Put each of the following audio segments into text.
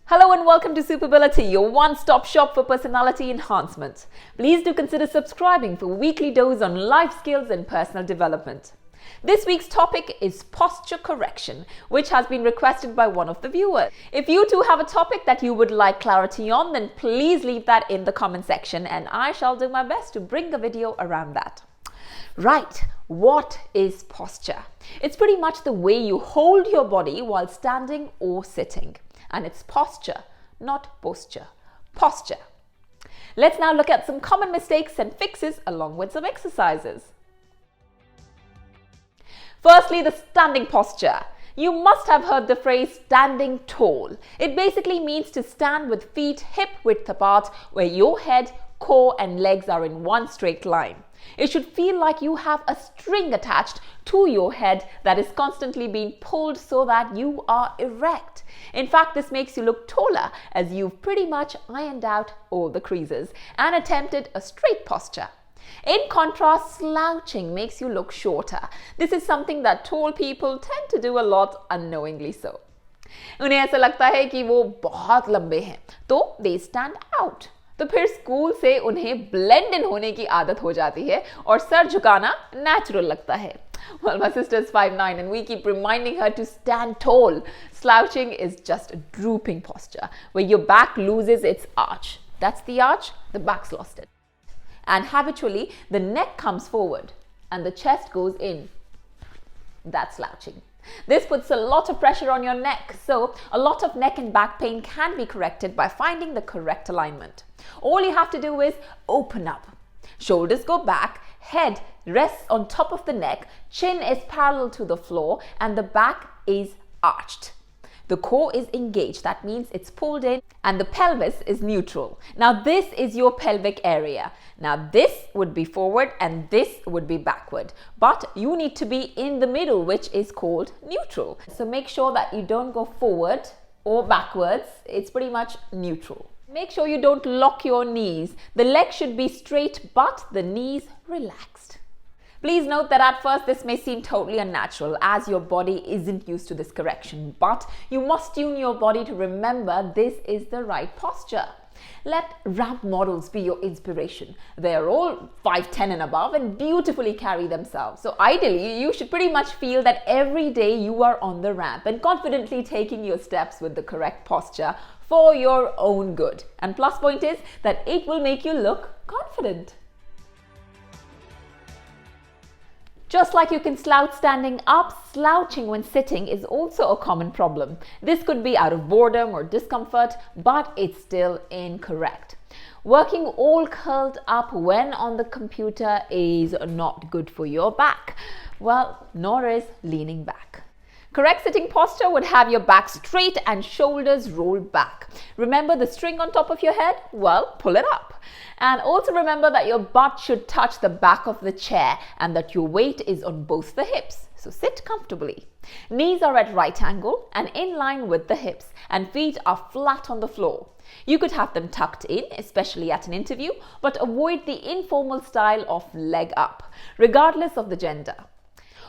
Hello and welcome to SUPAbility, your one-stop shop for personality enhancement. Please do consider subscribing for weekly dose on life skills and personal development. This week's topic is posture correction, which has been requested by one of the viewers. If you too have a topic that you would like clarity on, then please leave that in the comment section and I shall do my best to bring a video around that. Right, what is posture? It's pretty much the way you hold your body while standing or sitting. And it's posture, not posture. Posture. Let's now look at some common mistakes and fixes along with some exercises. Firstly, the standing posture. You must have heard the phrase standing tall. It basically means to stand with feet hip width apart where your head, core and legs are in one straight line. It should feel like you have a string attached to your head that is constantly being pulled so that you are erect. In fact, this makes you look taller as you've pretty much ironed out all the creases and attempted a straight posture. In contrast, slouching makes you look shorter. This is something that tall people tend to do a lot unknowingly so. उन्हें ऐसा लगता है कि वो बहुत लंबे हैं, तो they stand out. तो फिर स्कूल से उन्हें ब्लेंड इन होने की आदत हो जाती है और सर झुकाना नेचुरल लगता है. Well, my sister is 5'9" and we keep reminding her to stand tall. Slouching is just a drooping posture where your back loses its arch. That's the arch, the back's lost it. And habitually, the neck comes forward and the chest goes in. That's slouching. This puts a lot of pressure on your neck, so a lot of neck and back pain can be corrected by finding the correct alignment. All you have to do is open up. Shoulders go back, head rests on top of the neck, chin is parallel to the floor, and the back is arched. The core is engaged, that means it's pulled in, and the pelvis is neutral. Now this is your pelvic area. Now this would be forward and this would be backward. But you need to be in the middle, which is called neutral. So make sure that you don't go forward or backwards. It's pretty much neutral. Make sure you don't lock your knees. The legs should be straight, but the knees relaxed. Please note that at first this may seem totally unnatural as your body isn't used to this correction, but you must tune your body to remember this is the right posture. Let ramp models be your inspiration. They are all 5'10" and above and beautifully carry themselves. So ideally, you should pretty much feel that every day you are on the ramp and confidently taking your steps with the correct posture for your own good. And plus point is that it will make you look confident. Just like you can slouch standing up, slouching when sitting is also a common problem. This could be out of boredom or discomfort, but it's still incorrect. Working all curled up when on the computer is not good for your back. Well, nor is leaning back. Correct sitting posture would have your back straight and shoulders rolled back. Remember the string on top of your head? Well, pull it up. And also remember that your butt should touch the back of the chair and that your weight is on both the hips. So sit comfortably. Knees are at right angle and in line with the hips, and feet are flat on the floor. You could have them tucked in, especially at an interview, but avoid the informal style of leg up, regardless of the gender.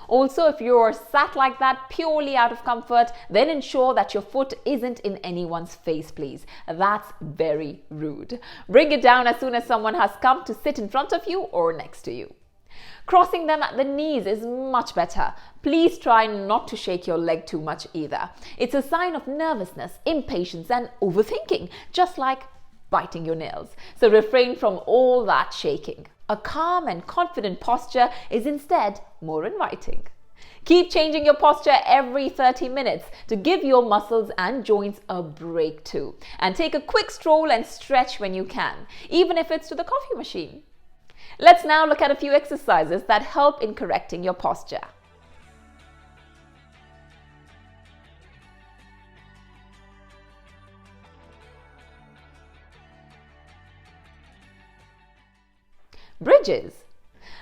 Also, if you're sat like that purely out of comfort, then ensure that your foot isn't in anyone's face, please. That's very rude. Bring it down as soon as someone has come to sit in front of you or next to you. Crossing them at the knees is much better. Please try not to shake your leg too much either. It's a sign of nervousness, impatience and overthinking, just like biting your nails. So refrain from all that shaking. A calm and confident posture is instead more inviting. Keep changing your posture every 30 minutes to give your muscles and joints a break too. And take a quick stroll and stretch when you can, even if it's to the coffee machine. Let's now look at a few exercises that help in correcting your posture. Bridges.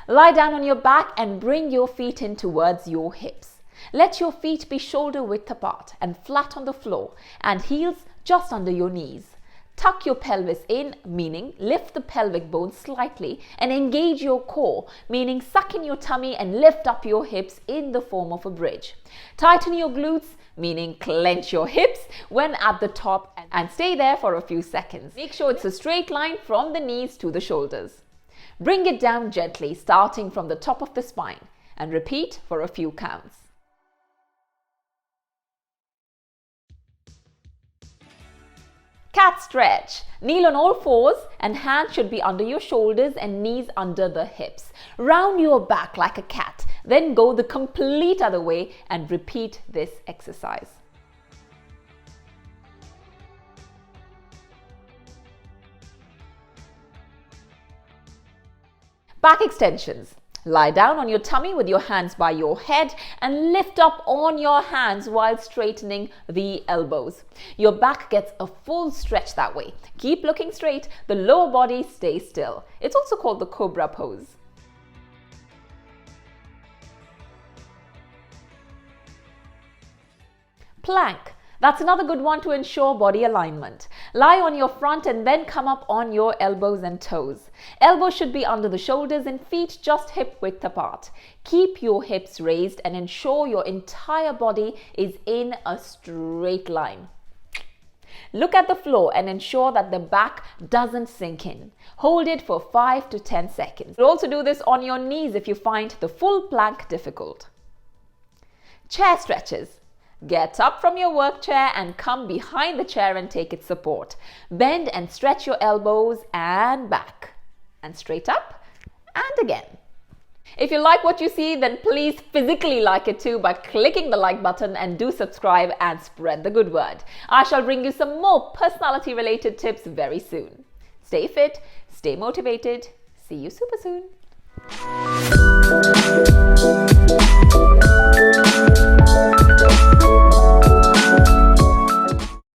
Lie down on your back and bring your feet in towards your hips. Let your feet be shoulder width apart and flat on the floor and heels just under your knees. Tuck your pelvis in, meaning lift the pelvic bone slightly and engage your core, meaning suck in your tummy and lift up your hips in the form of a bridge. Tighten your glutes, meaning clench your hips when at the top and stay there for a few seconds. Make sure it's a straight line from the knees to the shoulders. Bring it down gently, starting from the top of the spine, and repeat for a few counts. Cat stretch. Kneel on all fours and hands should be under your shoulders and knees under the hips. Round your back like a cat. Then go the complete other way and repeat this exercise. Back extensions. Lie down on your tummy with your hands by your head and lift up on your hands while straightening the elbows. Your back gets a full stretch that way. Keep looking straight. The lower body stays still. It's also called the cobra pose. Plank. That's another good one to ensure body alignment. Lie on your front and then come up on your elbows and toes. Elbows should be under the shoulders and feet just hip width apart. Keep your hips raised and ensure your entire body is in a straight line. Look at the floor and ensure that the back doesn't sink in. Hold it for 5 to 10 seconds. You'll also do this on your knees if you find the full plank difficult. Chair stretches. Get up from your work chair and come behind the chair and take its support. Bend and stretch your elbows and back. And straight up and again. If you like what you see, then please physically like it too by clicking the like button, and do subscribe and spread the good word. I shall bring you some more personality related tips very soon. Stay fit, stay motivated. See you super soon.